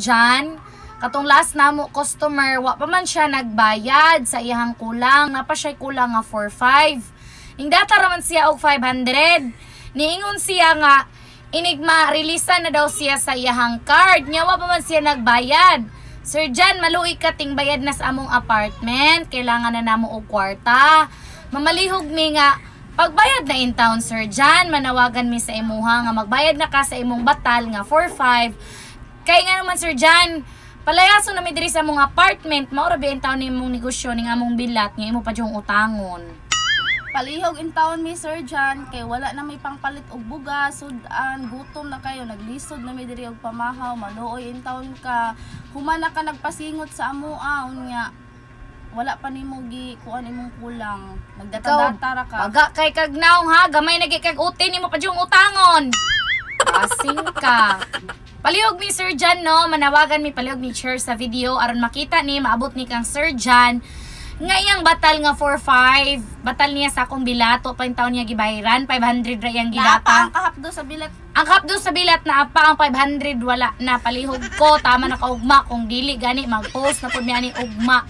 Jan, katong last namo customer, wa pa man siya nagbayad sa iyang kulang, napa siya kulang nga 4.5. Ning data raman siya og 500. Niingon siya nga inigma release na daw siya sa iyang card, nya wa pa man siya nagbayad. Sir Jan, maluoy ka ting bayad na sa among apartment, kailangan na namo og kwarta. Mamalihog mi nga pagbayad na in town, Sir Jan, manawagan mi sa imuha nga magbayad na ka sa imong batal nga 4.5. Kay nga naman, Sir Jan, palayaso na mi diri sa mong apartment, maura ba in town nimong negosyo ning among bilat nga imo pa jung utangon. Palihog in town mi, Sir Jan, kay wala na may pangpalit og bugas, sudan, gutom na kayo, naglisod na mi diri og pamahaw, maluoy in town ka, humana ka nagpasingot sa amoa, unya wala pa nimo gi kuan imong kulang, nagdata-data ra ka. Paga kay kagnaong ha, gamay na kag utin nimo pa jung utangon. Asing ka. Palihog mi Sir Jan, no, manawagan mi palihog mi share sa video aron makita ni maabot ni kang Sir Jan nga iyang batal nga 4.5, batal niya sa akong bilato pa yung taon niya gibahiran, 500 ra iyang gilata. Ang kahapdo sa bilat. Ang kahapdo sa bilat na apa ang 500 wala na, palihog ko tama na kaugma kung dili gani mag-post na pud mi ani ugma.